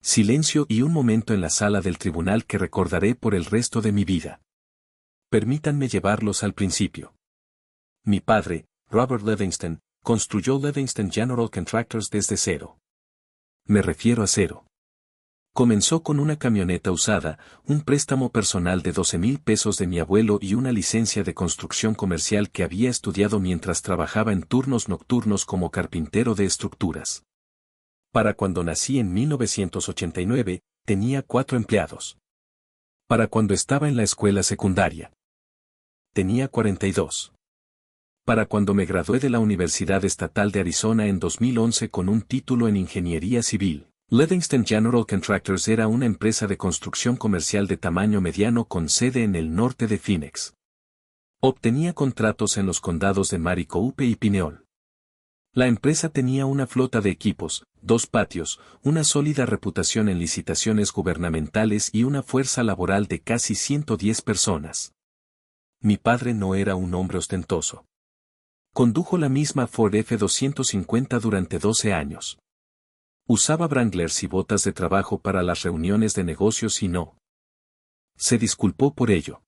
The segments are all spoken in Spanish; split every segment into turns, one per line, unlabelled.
Silencio y un momento en la sala del tribunal que recordaré por el resto de mi vida. Permítanme llevarlos al principio. Mi padre, Robert Livingston, construyó Livingston General Contractors desde cero. Me refiero a cero. Comenzó con una camioneta usada, un préstamo personal de 12,000 pesos de mi abuelo y una licencia de construcción comercial que había estudiado mientras trabajaba en turnos nocturnos como carpintero de estructuras. Para cuando nací en 1989, tenía 4 empleados. Para cuando estaba en la escuela secundaria, tenía 42. Para cuando me gradué de la Universidad Estatal de Arizona en 2011 con un título en Ingeniería Civil, Livingston General Contractors era una empresa de construcción comercial de tamaño mediano con sede en el norte de Phoenix. Obtenía contratos en los condados de Maricopa y Pineol. La empresa tenía una flota de equipos, 2 patios, una sólida reputación en licitaciones gubernamentales y una fuerza laboral de casi 110 personas. Mi padre no era un hombre ostentoso. Condujo la misma Ford F-250 durante 12 años. Usaba Wranglers y botas de trabajo para las reuniones de negocios y no se disculpó por ello.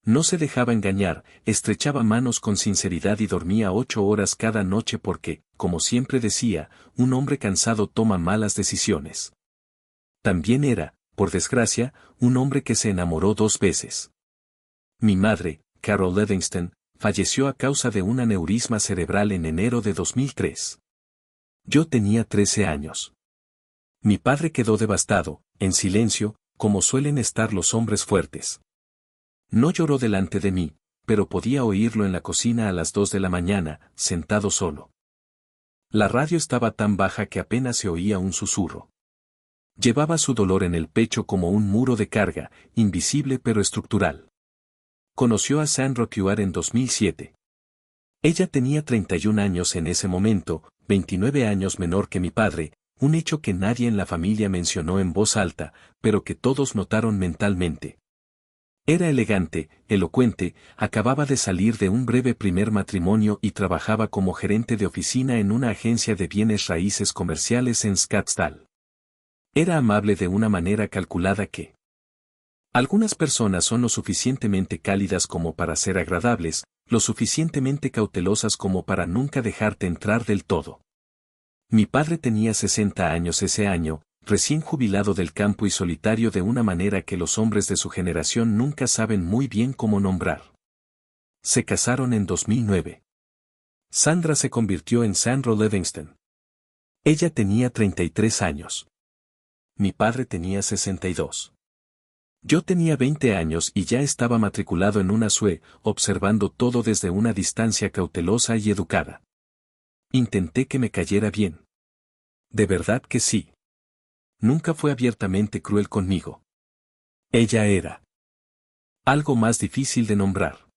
No se dejaba engañar, estrechaba manos con sinceridad y dormía 8 horas cada noche porque, como siempre decía, un hombre cansado toma malas decisiones. También era, por desgracia, un hombre que se enamoró 2 veces. Mi madre, Carol Livingston, falleció a causa de un aneurisma cerebral en enero de 2003. Yo tenía 13 años. Mi padre quedó devastado, en silencio, como suelen estar los hombres fuertes. No lloró delante de mí, pero podía oírlo en la cocina a las 2 de la mañana, sentado solo. La radio estaba tan baja que apenas se oía un susurro. Llevaba su dolor en el pecho como un muro de carga, invisible pero estructural. Conoció a Sandra Cuar en 2007. Ella tenía 31 años en ese momento, 29 años menor que mi padre, un hecho que nadie en la familia mencionó en voz alta, pero que todos notaron mentalmente. Era elegante, elocuente, acababa de salir de un breve primer matrimonio y trabajaba como gerente de oficina en una agencia de bienes raíces comerciales en Scottsdale. Era amable de una manera calculada que algunas personas son lo suficientemente cálidas como para ser agradables, lo suficientemente cautelosas como para nunca dejarte entrar del todo. Mi padre tenía 60 años ese año, recién jubilado del campo y solitario de una manera que los hombres de su generación nunca saben muy bien cómo nombrar. Se casaron en 2009. Sandra se convirtió en Sandra Livingston. Ella tenía 33 años. Mi padre tenía 62. Yo tenía 20 años y ya estaba matriculado en una SUE, observando todo desde una distancia cautelosa y educada. Intenté que me cayera bien. De verdad que sí. Nunca fue abiertamente cruel conmigo. Ella era algo más difícil de nombrar.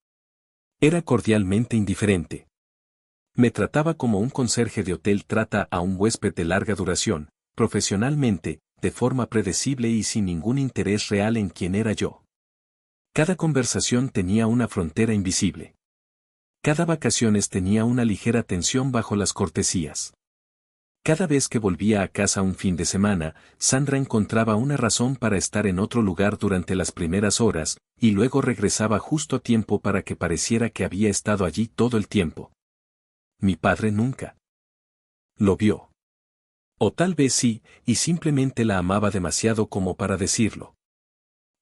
Era cordialmente indiferente. Me trataba como un conserje de hotel trata a un huésped de larga duración, profesionalmente, de forma predecible y sin ningún interés real en quién era yo. Cada conversación tenía una frontera invisible. Cada vacaciones tenía una ligera tensión bajo las cortesías. Cada vez que volvía a casa un fin de semana, Sandra encontraba una razón para estar en otro lugar durante las primeras horas, y luego regresaba justo a tiempo para que pareciera que había estado allí todo el tiempo. Mi padre nunca lo vio. O tal vez sí, y simplemente la amaba demasiado como para decirlo.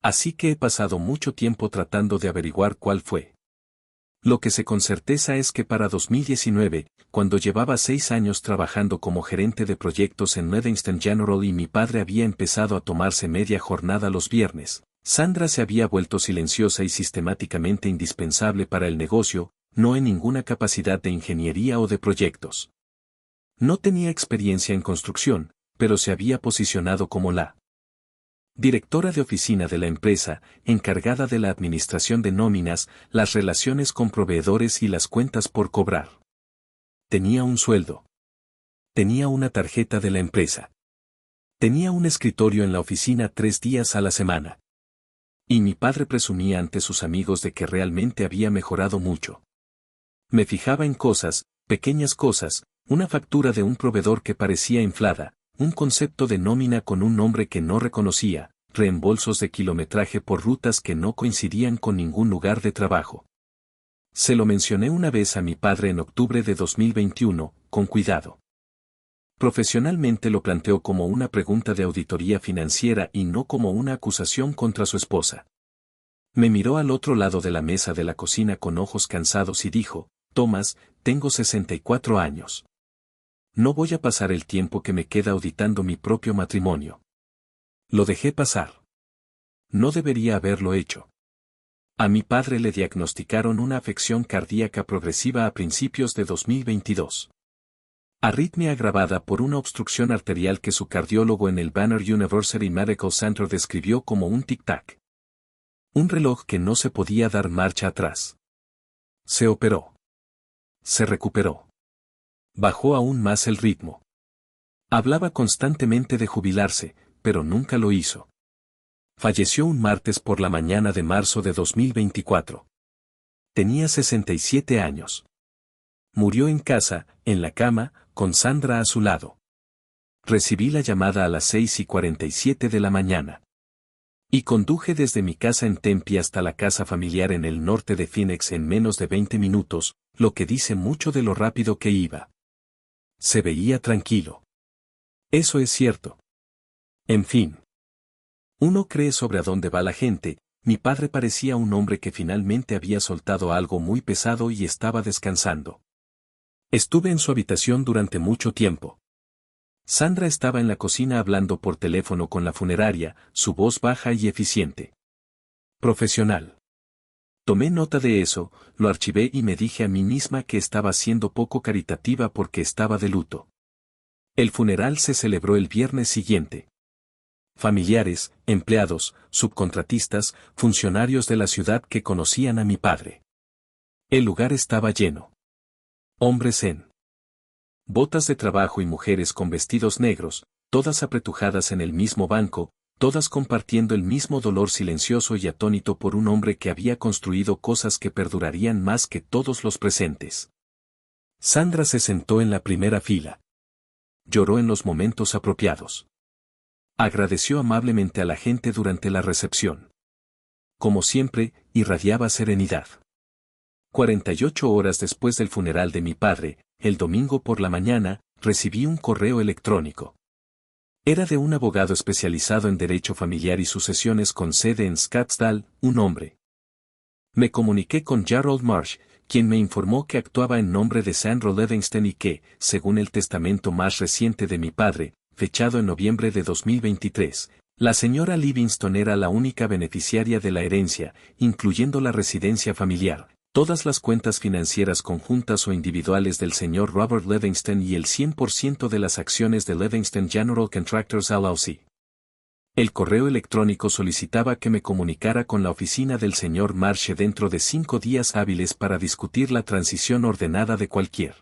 Así que he pasado mucho tiempo tratando de averiguar cuál fue. Lo que sé con certeza es que para 2019, cuando llevaba 6 años trabajando como gerente de proyectos en Livingston General y mi padre había empezado a tomarse media jornada los viernes, Sandra se había vuelto silenciosa y sistemáticamente indispensable para el negocio, no en ninguna capacidad de ingeniería o de proyectos. No tenía experiencia en construcción, pero se había posicionado como la directora de oficina de la empresa, encargada de la administración de nóminas, las relaciones con proveedores y las cuentas por cobrar. Tenía un sueldo. Tenía una tarjeta de la empresa. Tenía un escritorio en la oficina 3 días a la semana. Y mi padre presumía ante sus amigos de que realmente había mejorado mucho. Me fijaba en cosas, pequeñas cosas, una factura de un proveedor que parecía inflada, un concepto de nómina con un nombre que no reconocía, reembolsos de kilometraje por rutas que no coincidían con ningún lugar de trabajo. Se lo mencioné una vez a mi padre en octubre de 2021, con cuidado. Profesionalmente lo planteó como una pregunta de auditoría financiera y no como una acusación contra su esposa. Me miró al otro lado de la mesa de la cocina con ojos cansados y dijo, Thomas, tengo 64 años. No voy a pasar el tiempo que me queda auditando mi propio matrimonio. Lo dejé pasar. No debería haberlo hecho. A mi padre le diagnosticaron una afección cardíaca progresiva a principios de 2022. Arritmia agravada por una obstrucción arterial que su cardiólogo en el Banner University Medical Center describió como un tic-tac. Un reloj que no se podía dar marcha atrás. Se operó. Se recuperó. Bajó aún más el ritmo. Hablaba constantemente de jubilarse, pero nunca lo hizo. Falleció un martes por la mañana de marzo de 2024. Tenía 67 años. Murió en casa, en la cama, con Sandra a su lado. Recibí la llamada a las 6:47 de la mañana. Y conduje desde mi casa en Tempe hasta la casa familiar en el norte de Phoenix en menos de 20 minutos, lo que dice mucho de lo rápido que iba. Se veía tranquilo. Eso es cierto. En fin. Uno cree sobre a dónde va la gente. Mi padre parecía un hombre que finalmente había soltado algo muy pesado y estaba descansando. Estuve en su habitación durante mucho tiempo. Sandra estaba en la cocina hablando por teléfono con la funeraria, su voz baja y eficiente. Profesional. Tomé nota de eso, lo archivé y me dije a mí misma que estaba siendo poco caritativa porque estaba de luto. El funeral se celebró el viernes siguiente. Familiares, empleados, subcontratistas, funcionarios de la ciudad que conocían a mi padre. El lugar estaba lleno. Hombres en botas de trabajo y mujeres con vestidos negros, todas apretujadas en el mismo banco, todas compartiendo el mismo dolor silencioso y atónito por un hombre que había construido cosas que perdurarían más que todos los presentes. Sandra se sentó en la primera fila. Lloró en los momentos apropiados. Agradeció amablemente a la gente durante la recepción. Como siempre, irradiaba serenidad. 48 horas después del funeral de mi padre, el domingo por la mañana, recibí un correo electrónico. Era de un abogado especializado en derecho familiar y sucesiones con sede en Scottsdale, un hombre. Me comuniqué con Gerald Marsh, quien me informó que actuaba en nombre de Sandra Livingston y que, según el testamento más reciente de mi padre, fechado en noviembre de 2023, la señora Livingston era la única beneficiaria de la herencia, incluyendo la residencia familiar, todas las cuentas financieras conjuntas o individuales del señor Robert Livingston y el 100% de las acciones de Livingston General Contractors LLC. El correo electrónico solicitaba que me comunicara con la oficina del señor Marsh dentro de 5 días hábiles para discutir la transición ordenada de cualquier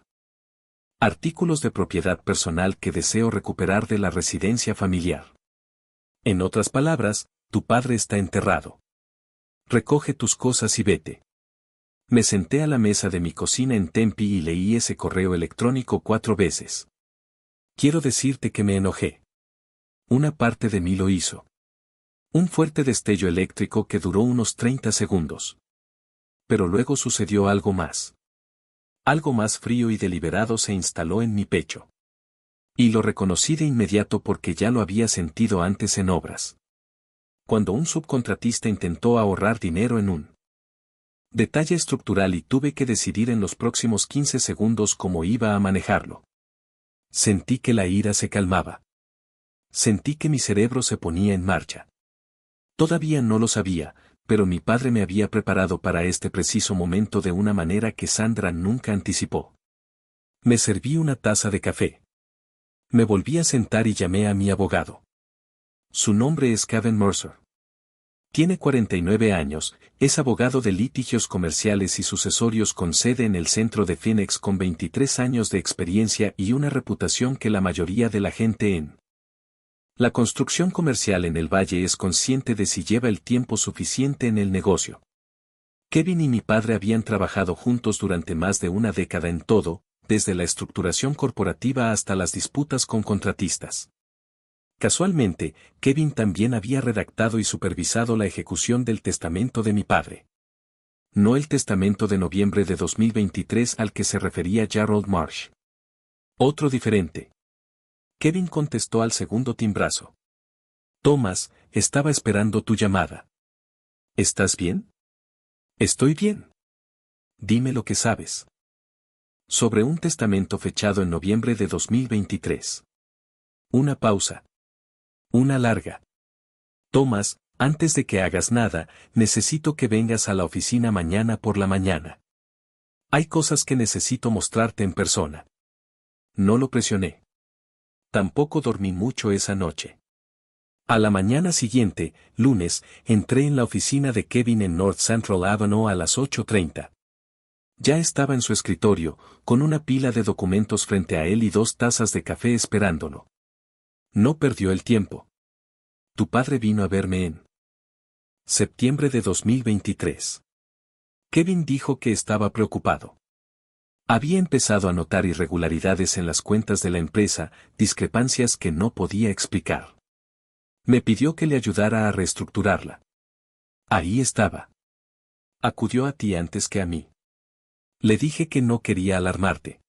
artículos de propiedad personal que deseo recuperar de la residencia familiar. En otras palabras, tu padre está enterrado. Recoge tus cosas y vete. Me senté a la mesa de mi cocina en Tempe y leí ese correo electrónico 4 veces. Quiero decirte que me enojé. Una parte de mí lo hizo. Un fuerte destello eléctrico que duró unos 30 segundos. Pero luego sucedió algo más. Algo más frío y deliberado se instaló en mi pecho. Y lo reconocí de inmediato porque ya lo había sentido antes en obras. Cuando un subcontratista intentó ahorrar dinero en un detalle estructural y tuve que decidir en los próximos 15 segundos cómo iba a manejarlo. Sentí que la ira se calmaba. Sentí que mi cerebro se ponía en marcha. Todavía no lo sabía, pero mi padre me había preparado para este preciso momento de una manera que Sandra nunca anticipó. Me serví una taza de café. Me volví a sentar y llamé a mi abogado. Su nombre es Kevin Mercer. Tiene 49 años, es abogado de litigios comerciales y sucesorios con sede en el centro de Phoenix con 23 años de experiencia y una reputación que la mayoría de la gente en la construcción comercial en el valle es consciente de si lleva el tiempo suficiente en el negocio. Kevin y mi padre habían trabajado juntos durante más de una década en todo, desde la estructuración corporativa hasta las disputas con contratistas. Casualmente, Kevin también había redactado y supervisado la ejecución del testamento de mi padre. No el testamento de noviembre de 2023 al que se refería Gerald Marsh. Otro diferente. Kevin contestó al segundo timbrazo. Thomas, estaba esperando tu llamada. ¿Estás bien? Estoy bien. Dime lo que sabes. Sobre un testamento fechado en noviembre de 2023. Una pausa. Una larga. Thomas, antes de que hagas nada, necesito que vengas a la oficina mañana por la mañana. Hay cosas que necesito mostrarte en persona. No lo presioné. Tampoco dormí mucho esa noche. A la mañana siguiente, lunes, entré en la oficina de Kevin en North Central Avenue a las 8:30. Ya estaba en su escritorio, con una pila de documentos frente a él y 2 tazas de café esperándolo. No perdió el tiempo. Tu padre vino a verme en septiembre de 2023. Kevin dijo que estaba preocupado. Había empezado a notar irregularidades en las cuentas de la empresa, discrepancias que no podía explicar. Me pidió que le ayudara a reestructurarla. Ahí estaba. Acudió a ti antes que a mí. Le dije que no quería alarmarte.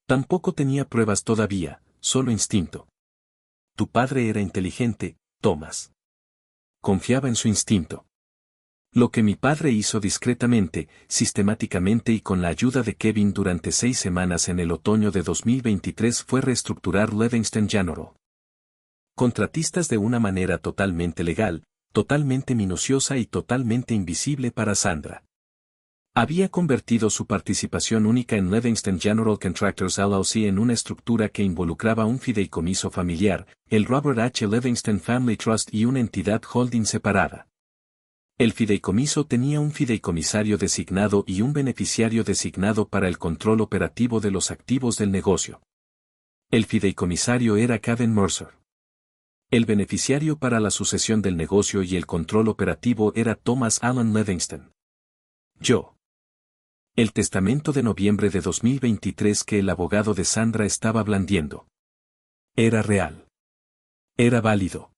Tampoco tenía pruebas todavía, solo instinto. Tu padre era inteligente, Thomas. Confiaba en su instinto. Lo que mi padre hizo discretamente, sistemáticamente y con la ayuda de Kevin durante 6 semanas en el otoño de 2023 fue reestructurar Livingston General. Contratistas de una manera totalmente legal, totalmente minuciosa y totalmente invisible para Sandra. Había convertido su participación única en Livingston General Contractors LLC en una estructura que involucraba un fideicomiso familiar, el Robert H. Livingston Family Trust y una entidad holding separada. El fideicomiso tenía un fideicomisario designado y un beneficiario designado para el control operativo de los activos del negocio. El fideicomisario era Kevin Mercer. El beneficiario para la sucesión del negocio y el control operativo era Thomas Allen Livingston. Yo. El testamento de noviembre de 2023 que el abogado de Sandra estaba blandiendo. Era real. Era válido.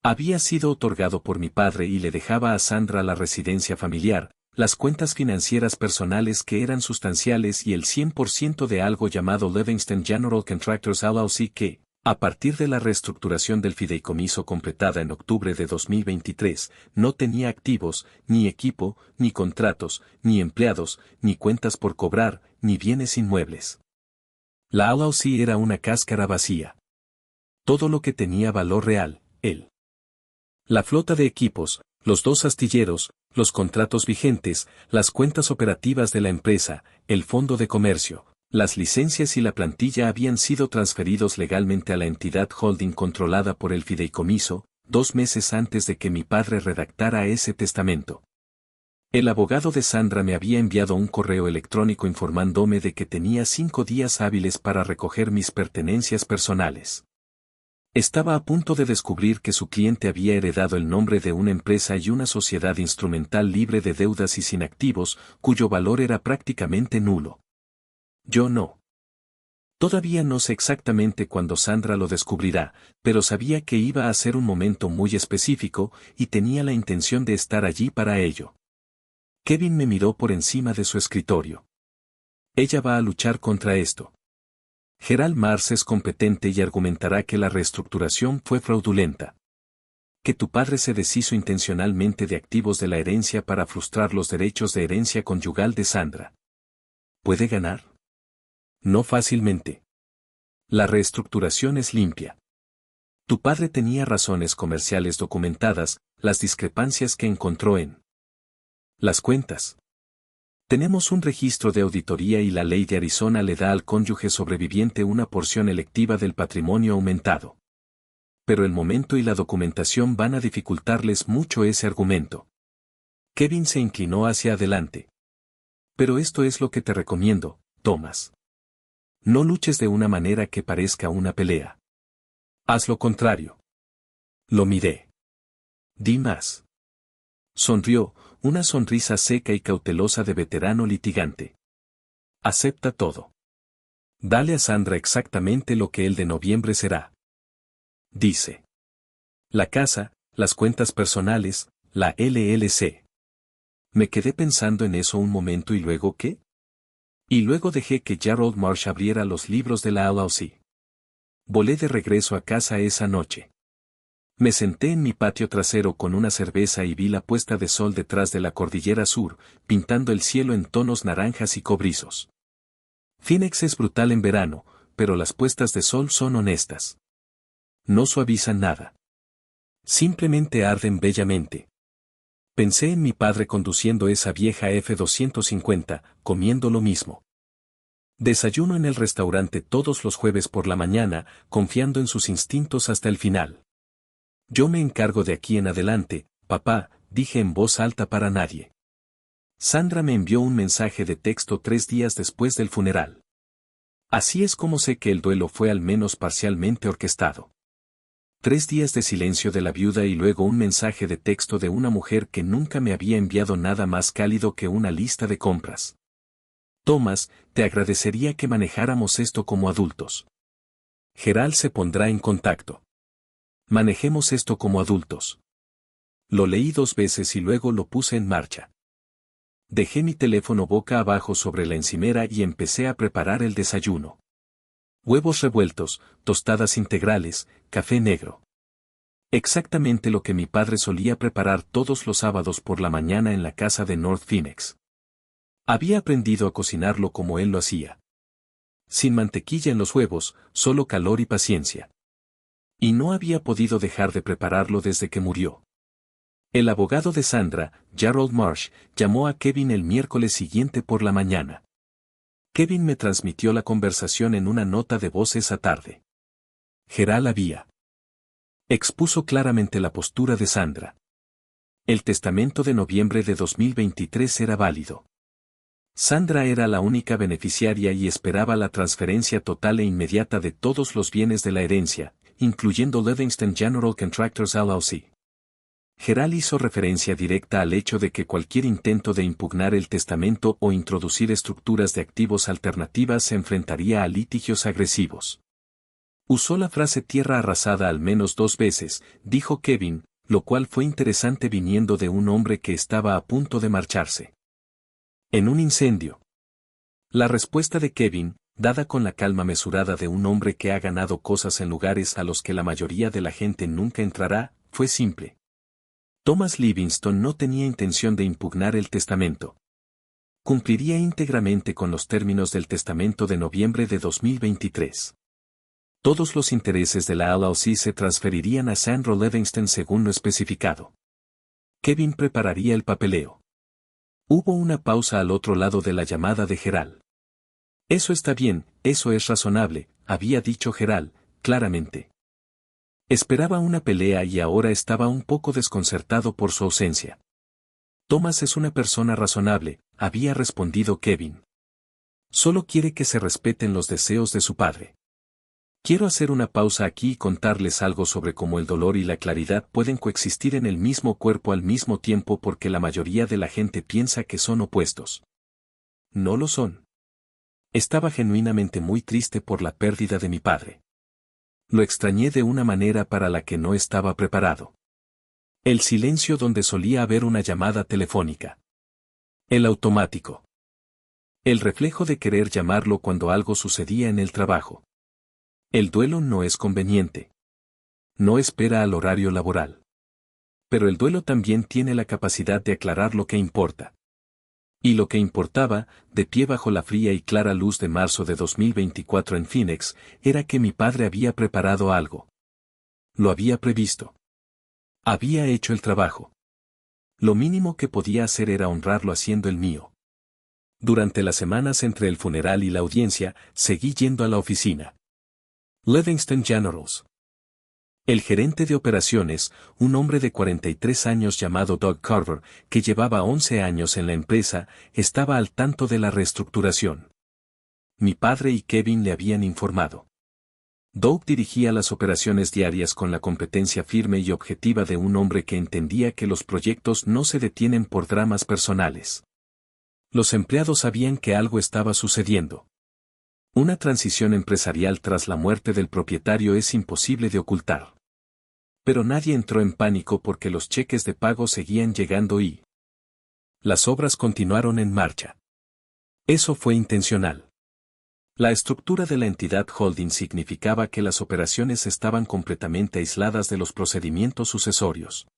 Había sido otorgado por mi padre y le dejaba a Sandra la residencia familiar, las cuentas financieras personales que eran sustanciales y el 100% de algo llamado Livingston General Contractors LLC que, a partir de la reestructuración del fideicomiso completada en octubre de 2023, no tenía activos, ni equipo, ni contratos, ni empleados, ni cuentas por cobrar, ni bienes inmuebles. La LLC era una cáscara vacía. Todo lo que tenía valor real, la flota de equipos, los 2 astilleros, los contratos vigentes, las cuentas operativas de la empresa, el fondo de comercio, las licencias y la plantilla habían sido transferidos legalmente a la entidad holding controlada por el fideicomiso, 2 meses antes de que mi padre redactara ese testamento. El abogado de Sandra me había enviado un correo electrónico informándome de que tenía 5 días hábiles para recoger mis pertenencias personales. Estaba a punto de descubrir que su cliente había heredado el nombre de una empresa y una sociedad instrumental libre de deudas y sin activos, cuyo valor era prácticamente nulo. Yo no. Todavía no sé exactamente cuándo Sandra lo descubrirá, pero sabía que iba a ser un momento muy específico, y tenía la intención de estar allí para ello. Kevin me miró por encima de su escritorio. Ella va a luchar contra esto. Gerald Marsh es competente y argumentará que la reestructuración fue fraudulenta. Que tu padre se deshizo intencionalmente de activos de la herencia para frustrar los derechos de herencia conyugal de Sandra. ¿Puede ganar? No fácilmente. La reestructuración es limpia. Tu padre tenía razones comerciales documentadas, las discrepancias que encontró en las cuentas. Tenemos un registro de auditoría y la ley de Arizona le da al cónyuge sobreviviente una porción electiva del patrimonio aumentado. Pero el momento y la documentación van a dificultarles mucho ese argumento. Kevin se inclinó hacia adelante. Pero esto es lo que te recomiendo, Thomas. No luches de una manera que parezca una pelea. Haz lo contrario. Lo miré. Di más. Sonrió, una sonrisa seca y cautelosa de veterano litigante. Acepta todo. Dale a Sandra exactamente lo que el de noviembre será. dice. La casa, las cuentas personales, la LLC. Me quedé pensando en eso un momento y luego ¿qué? Y luego dejé que Gerald Marsh abriera los libros de la LLC. Volé de regreso a casa esa noche. Me senté en mi patio trasero con una cerveza y vi la puesta de sol detrás de la cordillera sur, pintando el cielo en tonos naranjas y cobrizos. Phoenix es brutal en verano, pero las puestas de sol son honestas. No suavizan nada. Simplemente arden bellamente. Pensé en mi padre conduciendo esa vieja F-250, comiendo lo mismo. Desayuno en el restaurante todos los jueves por la mañana, confiando en sus instintos hasta el final. Yo me encargo de aquí en adelante, papá, dije en voz alta para nadie. Sandra me envió un mensaje de texto 3 días después del funeral. Así es como sé que el duelo fue al menos parcialmente orquestado. 3 días de silencio de la viuda y luego un mensaje de texto de una mujer que nunca me había enviado nada más cálido que una lista de compras. Thomas, te agradecería que manejáramos esto como adultos. Gerald se pondrá en contacto. Manejemos esto como adultos. Lo leí 2 veces y luego lo puse en marcha. Dejé mi teléfono boca abajo sobre la encimera y empecé a preparar el desayuno. Huevos revueltos, tostadas integrales, café negro. Exactamente lo que mi padre solía preparar todos los sábados por la mañana en la casa de North Phoenix. Había aprendido a cocinarlo como él lo hacía. Sin mantequilla en los huevos, solo calor y paciencia. Y no había podido dejar de prepararlo desde que murió. El abogado de Sandra, Gerald Marsh, llamó a Kevin el miércoles siguiente por la mañana. Kevin me transmitió la conversación en una nota de voz esa tarde. Gerald había expuso claramente la postura de Sandra. El testamento de noviembre de 2023 era válido. Sandra era la única beneficiaria y esperaba la transferencia total e inmediata de todos los bienes de la herencia, incluyendo Livingston General Contractors LLC. Gerald hizo referencia directa al hecho de que cualquier intento de impugnar el testamento o introducir estructuras de activos alternativas se enfrentaría a litigios agresivos. Usó la frase tierra arrasada al menos 2 veces, dijo Kevin, lo cual fue interesante viniendo de un hombre que estaba a punto de marcharse. En un incendio. La respuesta de Kevin, dada con la calma mesurada de un hombre que ha ganado cosas en lugares a los que la mayoría de la gente nunca entrará, fue simple. Thomas Livingston no tenía intención de impugnar el testamento. Cumpliría íntegramente con los términos del testamento de noviembre de 2023. Todos los intereses de la LLC se transferirían a Sandra Livingston según lo especificado. Kevin prepararía el papeleo. Hubo una pausa al otro lado de la llamada de Gerald. Eso está bien, eso es razonable, había dicho Gerald, claramente. Esperaba una pelea y ahora estaba un poco desconcertado por su ausencia. Thomas es una persona razonable, había respondido Kevin. Solo quiere que se respeten los deseos de su padre. Quiero hacer una pausa aquí y contarles algo sobre cómo el dolor y la claridad pueden coexistir en el mismo cuerpo al mismo tiempo porque la mayoría de la gente piensa que son opuestos. No lo son. Estaba genuinamente muy triste por la pérdida de mi padre. Lo extrañé de una manera para la que no estaba preparado. El silencio donde solía haber una llamada telefónica. El automático. El reflejo de querer llamarlo cuando algo sucedía en el trabajo. El duelo no es conveniente. No espera al horario laboral. Pero el duelo también tiene la capacidad de aclarar lo que importa. Y lo que importaba, de pie bajo la fría y clara luz de marzo de 2024 en Phoenix, era que mi padre había preparado algo. Lo había previsto. Había hecho el trabajo. Lo mínimo que podía hacer era honrarlo haciendo el mío. Durante las semanas entre el funeral y la audiencia, seguí yendo a la oficina. Livingston Generals. El gerente de operaciones, un hombre de 43 años llamado Doug Carver, que llevaba 11 años en la empresa, estaba al tanto de la reestructuración. Mi padre y Kevin le habían informado. Doug dirigía las operaciones diarias con la competencia firme y objetiva de un hombre que entendía que los proyectos no se detienen por dramas personales. Los empleados sabían que algo estaba sucediendo. Una transición empresarial tras la muerte del propietario es imposible de ocultar. Pero nadie entró en pánico porque los cheques de pago seguían llegando y las obras continuaron en marcha. Eso fue intencional. La estructura de la entidad holding significaba que las operaciones estaban completamente aisladas de los procedimientos sucesorios.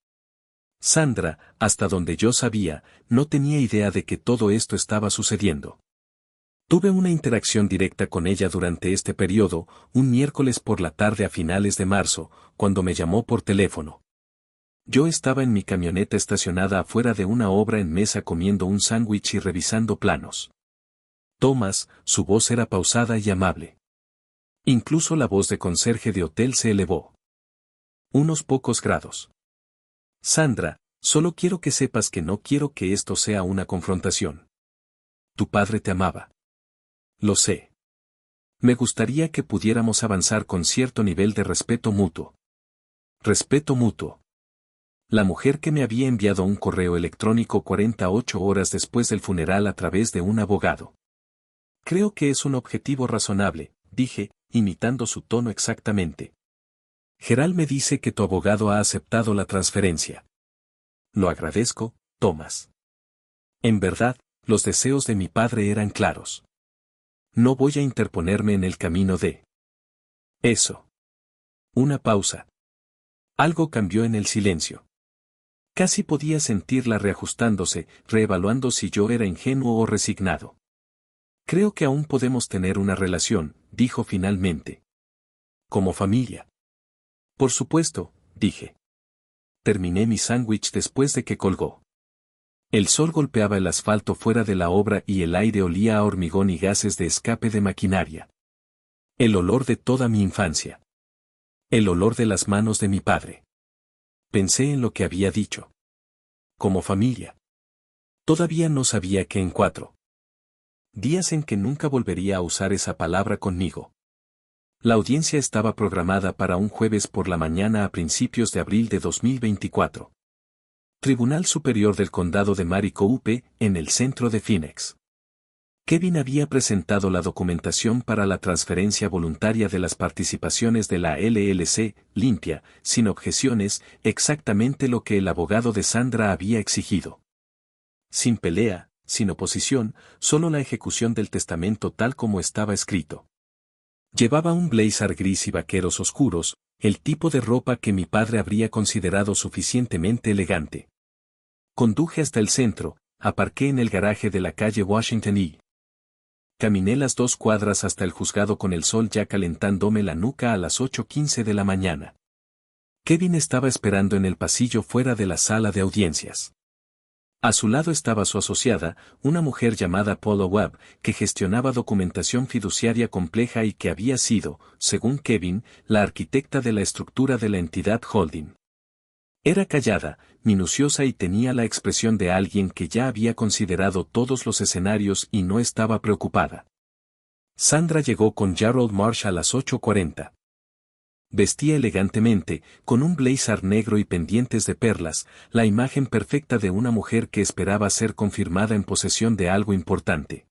Sandra, hasta donde yo sabía, no tenía idea de que todo esto estaba sucediendo. Tuve una interacción directa con ella durante este periodo, un miércoles por la tarde a finales de marzo, cuando me llamó por teléfono. Yo estaba en mi camioneta estacionada afuera de una obra en mesa comiendo un sándwich y revisando planos. Thomas, su voz era pausada y amable. Incluso la voz de conserje de hotel se elevó. Unos pocos grados. Sandra, solo quiero que sepas que no quiero que esto sea una confrontación. Tu padre te amaba. Lo sé. Me gustaría que pudiéramos avanzar con cierto nivel de respeto mutuo. Respeto mutuo. La mujer que me había enviado un correo electrónico 48 horas después del funeral a través de un abogado. Creo que es un objetivo razonable, dije, imitando su tono exactamente. Gerald me dice que tu abogado ha aceptado la transferencia. Lo agradezco, Thomas. En verdad, los deseos de mi padre eran claros. No voy a interponerme en el camino de eso. Una pausa. Algo cambió en el silencio. Casi podía sentirla reajustándose, reevaluando si yo era ingenuo o resignado. Creo que aún podemos tener una relación, dijo finalmente. Como familia. Por supuesto, dije. Terminé mi sándwich después de que colgó. El sol golpeaba el asfalto fuera de la obra y el aire olía a hormigón y gases de escape de maquinaria. El olor de toda mi infancia. El olor de las manos de mi padre. Pensé en lo que había dicho. Como familia. Todavía no sabía que en 4 días en que nunca volvería a usar esa palabra conmigo. La audiencia estaba programada para un jueves por la mañana a principios de abril de 2024. Tribunal Superior del Condado de Maricopa, en el centro de Phoenix. Kevin había presentado la documentación para la transferencia voluntaria de las participaciones de la LLC, limpia, sin objeciones, exactamente lo que el abogado de Sandra había exigido. Sin pelea, sin oposición, solo la ejecución del testamento tal como estaba escrito. Llevaba un blazer gris y vaqueros oscuros, el tipo de ropa que mi padre habría considerado suficientemente elegante. Conduje hasta el centro, aparqué en el garaje de la calle Washington y caminé las 2 cuadras hasta el juzgado con el sol ya calentándome la nuca a las 8:15 de la mañana. Kevin estaba esperando en el pasillo fuera de la sala de audiencias. A su lado estaba su asociada, una mujer llamada Paula Webb, que gestionaba documentación fiduciaria compleja y que había sido, según Kevin, la arquitecta de la estructura de la entidad holding. Era callada, minuciosa y tenía la expresión de alguien que ya había considerado todos los escenarios y no estaba preocupada. Sandra llegó con Gerald Marsh a las 8:40. Vestía elegantemente, con un blazer negro y pendientes de perlas, la imagen perfecta de una mujer que esperaba ser confirmada en posesión de algo importante.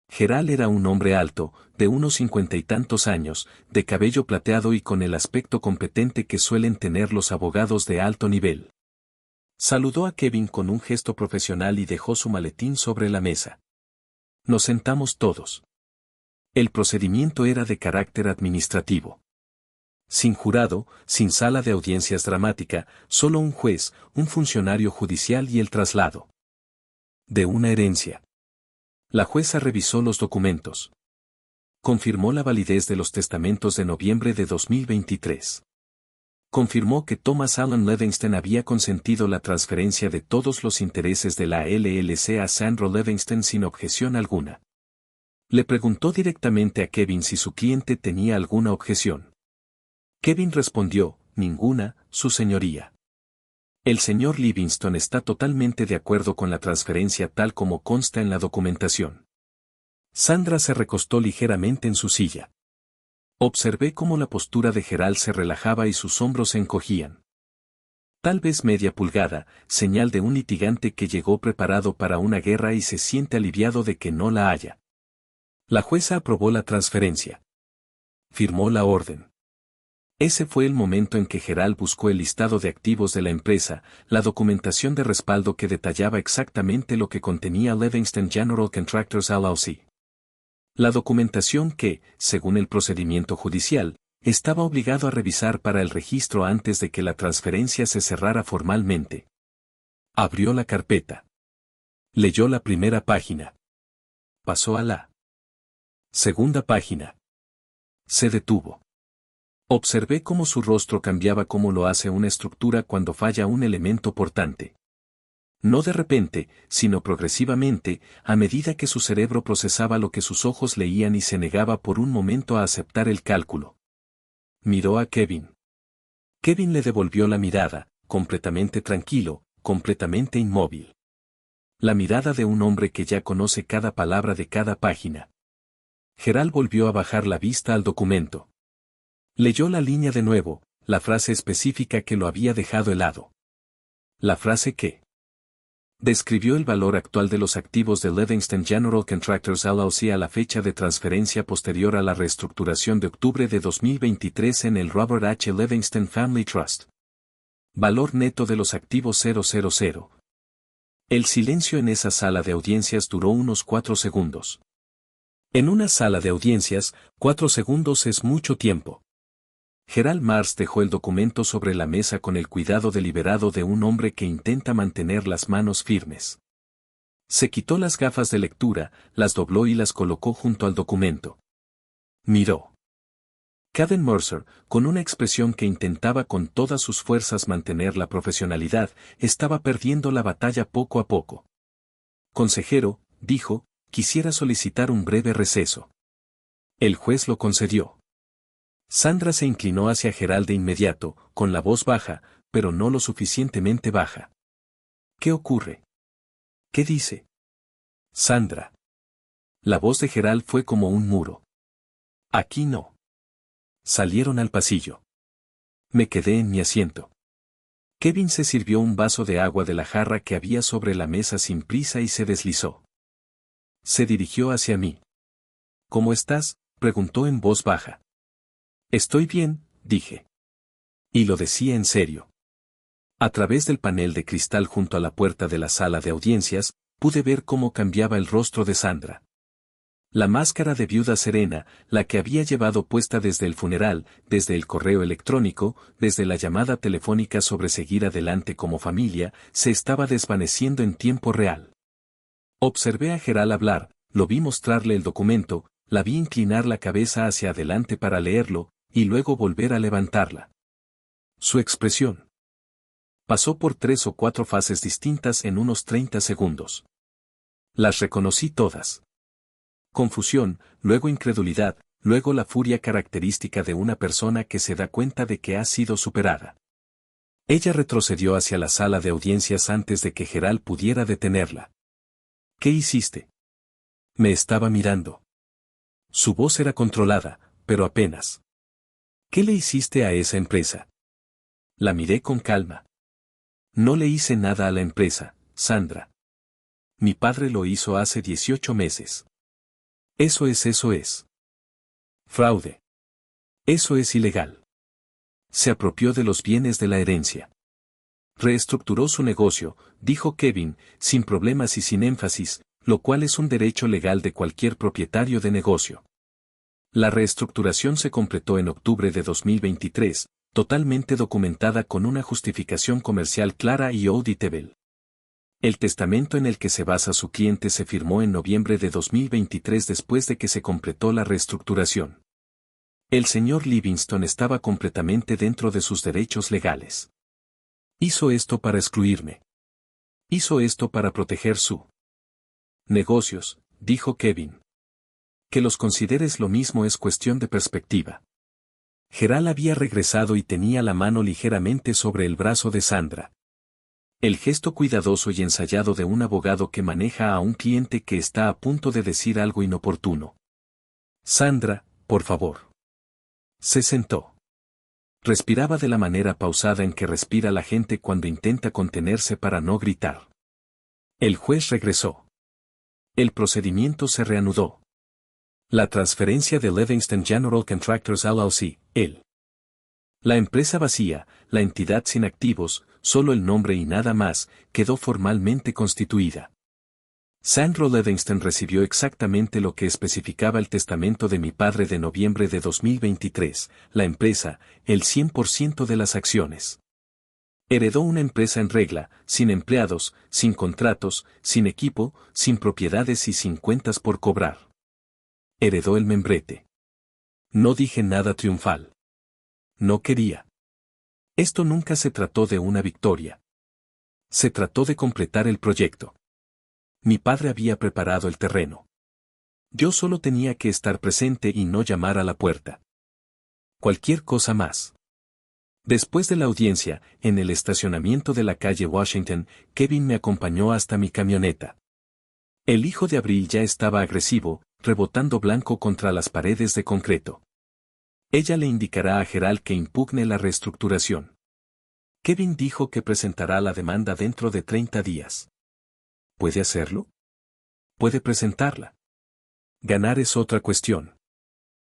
Gerald era un hombre alto, de unos 50 y tantos años, de cabello plateado y con el aspecto competente que suelen tener los abogados de alto nivel. Saludó a Kevin con un gesto profesional y dejó su maletín sobre la mesa. Nos sentamos todos. El procedimiento era de carácter administrativo. Sin jurado, sin sala de audiencias dramática, solo un juez, un funcionario judicial y el traslado de una herencia. La jueza revisó los documentos. Confirmó la validez de los testamentos de noviembre de 2023. Confirmó que Thomas Allen Livingston había consentido la transferencia de todos los intereses de la LLC a Sandra Livingston sin objeción alguna. Le preguntó directamente a Kevin si su cliente tenía alguna objeción. Kevin respondió, ninguna, su señoría. El señor Livingston está totalmente de acuerdo con la transferencia tal como consta en la documentación. Sandra se recostó ligeramente en su silla. Observé cómo la postura de Gerald se relajaba y sus hombros se encogían. Tal vez media pulgada, señal de un litigante que llegó preparado para una guerra y se siente aliviado de que no la haya. La jueza aprobó la transferencia. Firmó la orden. Ese fue el momento en que Gerald buscó el listado de activos de la empresa, la documentación de respaldo que detallaba exactamente lo que contenía Livingston General Contractors LLC. La documentación que, según el procedimiento judicial, estaba obligado a revisar para el registro antes de que la transferencia se cerrara formalmente. Abrió la carpeta. Leyó la primera página. Pasó a la segunda página. Se detuvo. Observé cómo su rostro cambiaba como lo hace una estructura cuando falla un elemento portante. No de repente, sino progresivamente, a medida que su cerebro procesaba lo que sus ojos leían y se negaba por un momento a aceptar el cálculo. Miró a Kevin. Kevin le devolvió la mirada, completamente tranquilo, completamente inmóvil. La mirada de un hombre que ya conoce cada palabra de cada página. Gerald volvió a bajar la vista al documento. Leyó la línea de nuevo, la frase específica que lo había dejado helado. La frase que describió el valor actual de los activos de Livingston General Contractors LLC a la fecha de transferencia posterior a la reestructuración de octubre de 2023 en el Robert H. Livingston Family Trust. Valor neto de los activos 000. El silencio en esa sala de audiencias duró unos 4 segundos. En una sala de audiencias, 4 segundos es mucho tiempo. Gerald Mars dejó el documento sobre la mesa con el cuidado deliberado de un hombre que intenta mantener las manos firmes. Se quitó las gafas de lectura, las dobló y las colocó junto al documento. Miró. Caden Mercer, con una expresión que intentaba con todas sus fuerzas mantener la profesionalidad, estaba perdiendo la batalla poco a poco. Consejero, dijo, quisiera solicitar un breve receso. El juez lo concedió. Sandra se inclinó hacia Gerald de inmediato, con la voz baja, pero no lo suficientemente baja. ¿Qué ocurre? ¿Qué dice? Sandra. La voz de Gerald fue como un muro. Aquí no. Salieron al pasillo. Me quedé en mi asiento. Kevin se sirvió un vaso de agua de la jarra que había sobre la mesa sin prisa y se deslizó. Se dirigió hacia mí. ¿Cómo estás?, preguntó en voz baja. Estoy bien, dije. Y lo decía en serio. A través del panel de cristal junto a la puerta de la sala de audiencias, pude ver cómo cambiaba el rostro de Sandra. La máscara de viuda serena, la que había llevado puesta desde el funeral, desde el correo electrónico, desde la llamada telefónica sobre seguir adelante como familia, se estaba desvaneciendo en tiempo real. Observé a Gerald hablar, lo vi mostrarle el documento, la vi inclinar la cabeza hacia adelante para leerlo, y luego volver a levantarla. Su expresión pasó por 3 o 4 fases distintas en unos 30 segundos. Las reconocí todas. Confusión, luego incredulidad, luego la furia característica de una persona que se da cuenta de que ha sido superada. Ella retrocedió hacia la sala de audiencias antes de que Gerald pudiera detenerla. ¿Qué hiciste? Me estaba mirando. Su voz era controlada, pero apenas. ¿Qué le hiciste a esa empresa? La miré con calma. No le hice nada a la empresa, Sandra. Mi padre lo hizo hace 18 meses. Eso es. Fraude. Eso es ilegal. Se apropió de los bienes de la herencia. Reestructuró su negocio, dijo Kevin, sin problemas y sin énfasis, lo cual es un derecho legal de cualquier propietario de negocio. La reestructuración se completó en octubre de 2023, totalmente documentada con una justificación comercial clara y auditable. El testamento en el que se basa su cliente se firmó en noviembre de 2023 después de que se completó la reestructuración. El señor Livingston estaba completamente dentro de sus derechos legales. Hizo esto para excluirme. Hizo esto para proteger su negocios, dijo Kevin. Que los consideres lo mismo es cuestión de perspectiva. Gerald había regresado y tenía la mano ligeramente sobre el brazo de Sandra. El gesto cuidadoso y ensayado de un abogado que maneja a un cliente que está a punto de decir algo inoportuno. Sandra, por favor. Se sentó. Respiraba de la manera pausada en que respira la gente cuando intenta contenerse para no gritar. El juez regresó. El procedimiento se reanudó. La transferencia de Livingston General Contractors LLC, el La empresa vacía, la entidad sin activos, solo el nombre y nada más, quedó formalmente constituida. Sandra Levingston recibió exactamente lo que especificaba el testamento de mi padre de noviembre de 2023, la empresa, el 100% de las acciones. Heredó una empresa en regla, sin empleados, sin contratos, sin equipo, sin propiedades y sin cuentas por cobrar. Heredó el membrete. No dije nada triunfal. No quería. Esto nunca se trató de una victoria. Se trató de completar el proyecto. Mi padre había preparado el terreno. Yo solo tenía que estar presente y no llamar a la puerta. Cualquier cosa más. Después de la audiencia, en el estacionamiento de la calle Washington, Kevin me acompañó hasta mi camioneta. El hijo de Abril ya estaba agresivo, rebotando blanco contra las paredes de concreto. Ella le indicará a Gerald que impugne la reestructuración. Kevin dijo que presentará la demanda dentro de 30 días. ¿Puede hacerlo? Puede presentarla. Ganar es otra cuestión.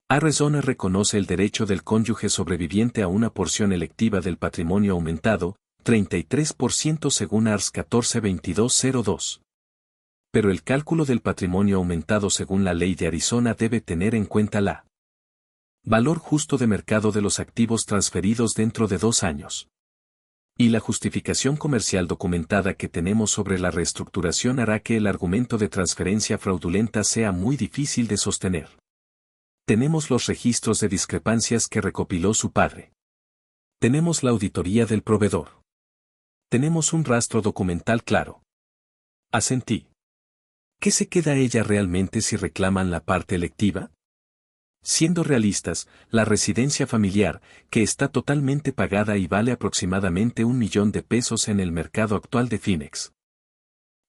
Arizona reconoce el derecho del cónyuge sobreviviente a una porción electiva del patrimonio aumentado, 33% según Ars 142202. Pero el cálculo del patrimonio aumentado según la ley de Arizona debe tener en cuenta la valor justo de mercado de los activos transferidos dentro de 2 años. Y la justificación comercial documentada que tenemos sobre la reestructuración hará que el argumento de transferencia fraudulenta sea muy difícil de sostener. Tenemos los registros de discrepancias que recopiló su padre. Tenemos la auditoría del proveedor. Tenemos un rastro documental claro. Asentí. ¿Qué se queda ella realmente si reclaman la parte electiva? Siendo realistas, la residencia familiar, que está totalmente pagada y vale aproximadamente $1 millón en el mercado actual de Phoenix.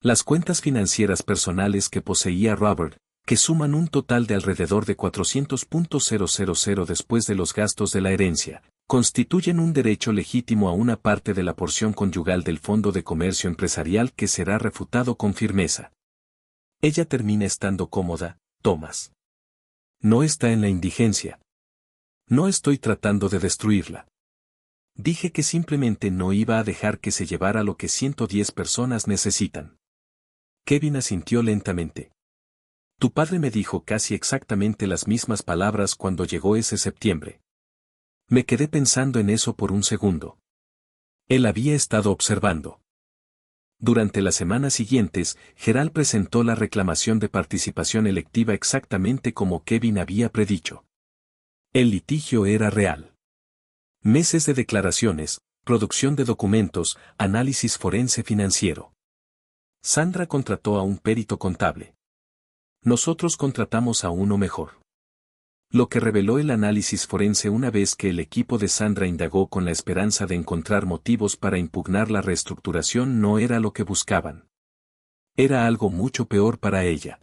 Las cuentas financieras personales que poseía Robert, que suman un total de alrededor de 400.000 después de los gastos de la herencia, constituyen un derecho legítimo a una parte de la porción conyugal del Fondo de Comercio Empresarial que será refutado con firmeza. Ella termina estando cómoda, Thomas. No está en la indigencia. No estoy tratando de destruirla. Dije que simplemente no iba a dejar que se llevara lo que 110 personas necesitan. Kevin asintió lentamente. Tu padre me dijo casi exactamente las mismas palabras cuando llegó ese septiembre. Me quedé pensando en eso por un segundo. Él había estado observando. Durante las semanas siguientes, Gerald presentó la reclamación de participación electiva exactamente como Kevin había predicho. El litigio era real. Meses de declaraciones, producción de documentos, análisis forense financiero. Sandra contrató a un perito contable. Nosotros contratamos a uno mejor. Lo que reveló el análisis forense una vez que el equipo de Sandra indagó con la esperanza de encontrar motivos para impugnar la reestructuración no era lo que buscaban. Era algo mucho peor para ella.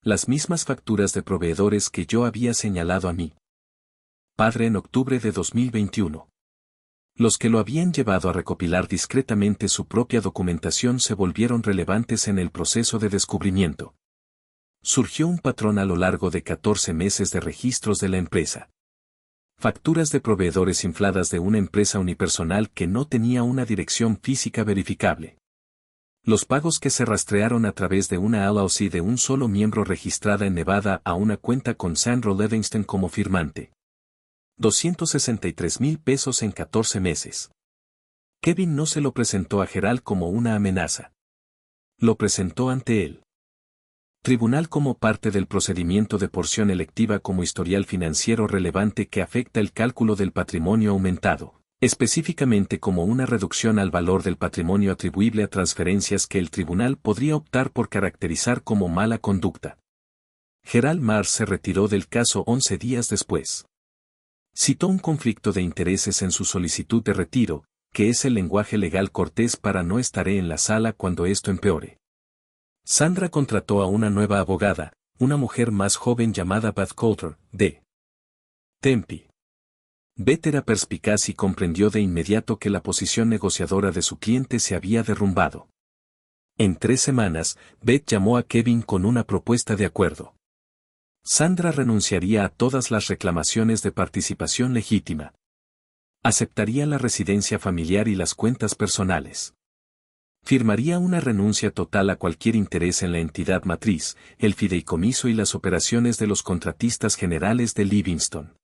Las mismas facturas de proveedores que yo había señalado a mí. Padre en octubre de 2021. Los que lo habían llevado a recopilar discretamente su propia documentación se volvieron relevantes en el proceso de descubrimiento. Surgió un patrón a lo largo de 14 meses de registros de la empresa. Facturas de proveedores infladas de una empresa unipersonal que no tenía una dirección física verificable. Los pagos que se rastrearon a través de una LLC de un solo miembro registrada en Nevada a una cuenta con Sandra Levingston como firmante. $263,000 en 14 meses. Kevin no se lo presentó a Gerald como una amenaza. Lo presentó ante él. Tribunal como parte del procedimiento de porción electiva como historial financiero relevante que afecta el cálculo del patrimonio aumentado, específicamente como una reducción al valor del patrimonio atribuible a transferencias que el tribunal podría optar por caracterizar como mala conducta. Gerald Mars se retiró del caso 11 días después. Citó un conflicto de intereses en su solicitud de retiro, que es el lenguaje legal cortés para no estaré en la sala cuando esto empeore. Sandra contrató a una nueva abogada, una mujer más joven llamada Beth Coulter, de Tempe. Beth era perspicaz y comprendió de inmediato que la posición negociadora de su cliente se había derrumbado. En 3 semanas, Beth llamó a Kevin con una propuesta de acuerdo. Sandra renunciaría a todas las reclamaciones de participación legítima. Aceptaría la residencia familiar y las cuentas personales. Firmaría una renuncia total a cualquier interés en la entidad matriz, el fideicomiso y las operaciones de los contratistas generales de Livingston.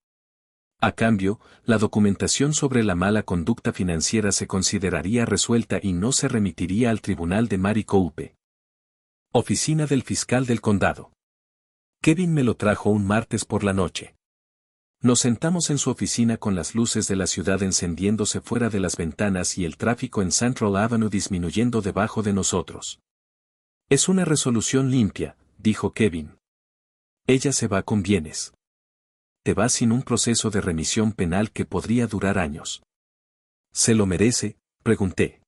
A cambio, la documentación sobre la mala conducta financiera se consideraría resuelta y no se remitiría al tribunal de Maricopa. Oficina del fiscal del condado. Kevin me lo trajo un martes por la noche. Nos sentamos en su oficina con las luces de la ciudad encendiéndose fuera de las ventanas y el tráfico en Central Avenue disminuyendo debajo de nosotros. Es una resolución limpia, dijo Kevin. Ella se va con bienes. Te vas sin un proceso de remisión penal que podría durar años. ¿Se lo merece?, pregunté.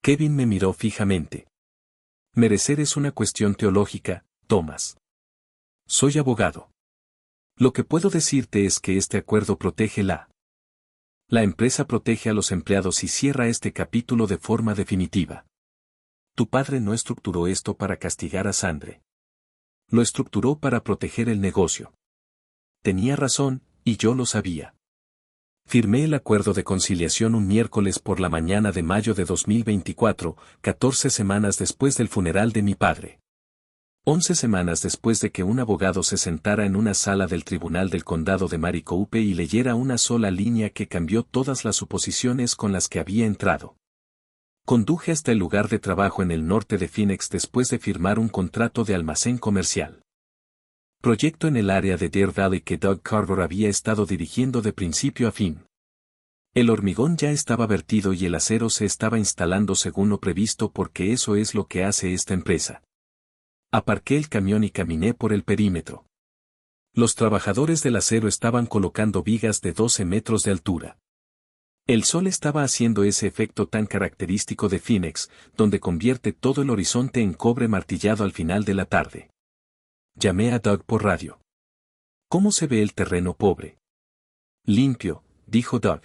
Kevin me miró fijamente. Merecer es una cuestión teológica, Thomas. Soy abogado. Lo que puedo decirte es que este acuerdo protege la empresa protege a los empleados y cierra este capítulo de forma definitiva. Tu padre no estructuró esto para castigar a Sandre. Lo estructuró para proteger el negocio. Tenía razón, y yo lo sabía. Firmé el acuerdo de conciliación un miércoles por la mañana de mayo de 2024, 14 semanas después del funeral de mi padre. 11 semanas después de que un abogado se sentara en una sala del Tribunal del Condado de Maricopa y leyera una sola línea que cambió todas las suposiciones con las que había entrado. Conduje hasta el lugar de trabajo en el norte de Phoenix después de firmar un contrato de almacén comercial. Proyecto en el área de Deer Valley que Doug Carver había estado dirigiendo de principio a fin. El hormigón ya estaba vertido y el acero se estaba instalando según lo previsto porque eso es lo que hace esta empresa. Aparqué el camión y caminé por el perímetro. Los trabajadores del acero estaban colocando vigas de 12 metros de altura. El sol estaba haciendo ese efecto tan característico de Phoenix, donde convierte todo el horizonte en cobre martillado al final de la tarde. Llamé a Doug por radio. ¿Cómo se ve el terreno pobre? Limpio, dijo Doug.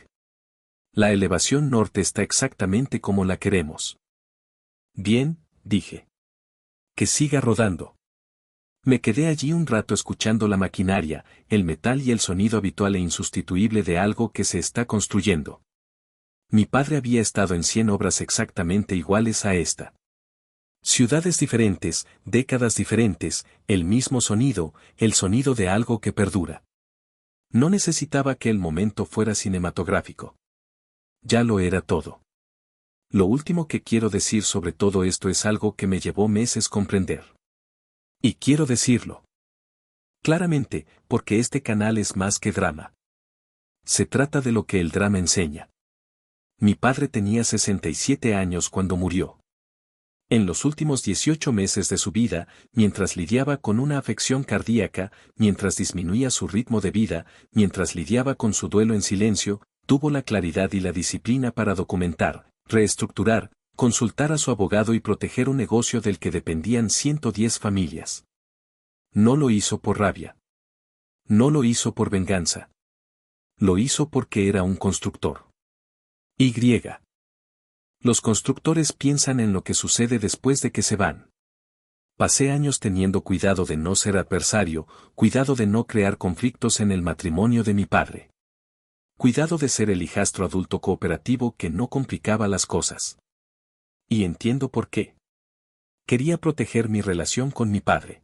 La elevación norte está exactamente como la queremos. Bien, dije. Que siga rodando. Me quedé allí un rato escuchando la maquinaria, el metal y el sonido habitual e insustituible de algo que se está construyendo. Mi padre había estado en 100 obras exactamente iguales a esta. Ciudades diferentes, décadas diferentes, el mismo sonido, el sonido de algo que perdura. No necesitaba que el momento fuera cinematográfico. Ya lo era todo. Lo último que quiero decir sobre todo esto es algo que me llevó meses comprender. Y quiero decirlo claramente, porque este canal es más que drama. Se trata de lo que el drama enseña. Mi padre tenía 67 años cuando murió. En los últimos 18 meses de su vida, mientras lidiaba con una afección cardíaca, mientras disminuía su ritmo de vida, mientras lidiaba con su duelo en silencio, tuvo la claridad y la disciplina para documentar, reestructurar, consultar a su abogado y proteger un negocio del que dependían 110 familias. No lo hizo por rabia. No lo hizo por venganza. Lo hizo porque era un constructor. Y. Los constructores piensan en lo que sucede después de que se van. Pasé años teniendo cuidado de no ser adversario, cuidado de no crear conflictos en el matrimonio de mi padre. Cuidado de ser el hijastro adulto cooperativo que no complicaba las cosas. Y entiendo por qué. Quería proteger mi relación con mi padre.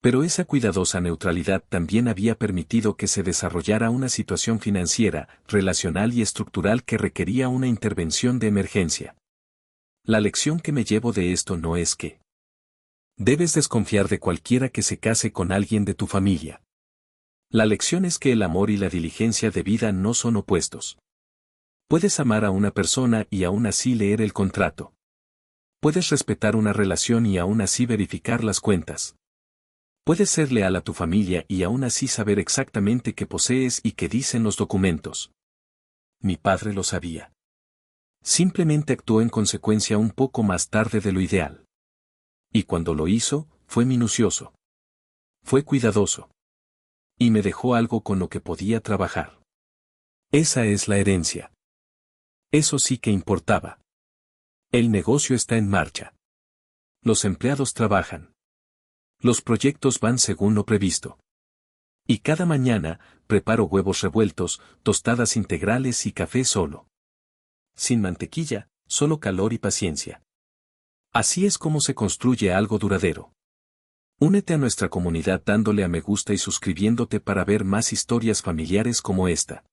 Pero esa cuidadosa neutralidad también había permitido que se desarrollara una situación financiera, relacional y estructural que requería una intervención de emergencia. La lección que me llevo de esto no es que debes desconfiar de cualquiera que se case con alguien de tu familia. La lección es que el amor y la diligencia de vida no son opuestos. Puedes amar a una persona y aún así leer el contrato. Puedes respetar una relación y aún así verificar las cuentas. Puedes ser leal a tu familia y aún así saber exactamente qué posees y qué dicen los documentos. Mi padre lo sabía. Simplemente actuó en consecuencia un poco más tarde de lo ideal. Y cuando lo hizo, fue minucioso. Fue cuidadoso. Y me dejó algo con lo que podía trabajar. Esa es la herencia. Eso sí que importaba. El negocio está en marcha. Los empleados trabajan. Los proyectos van según lo previsto. Y cada mañana, preparo huevos revueltos, tostadas integrales y café solo. Sin mantequilla, solo calor y paciencia. Así es como se construye algo duradero. Únete a nuestra comunidad dándole a me gusta y suscribiéndote para ver más historias familiares como esta.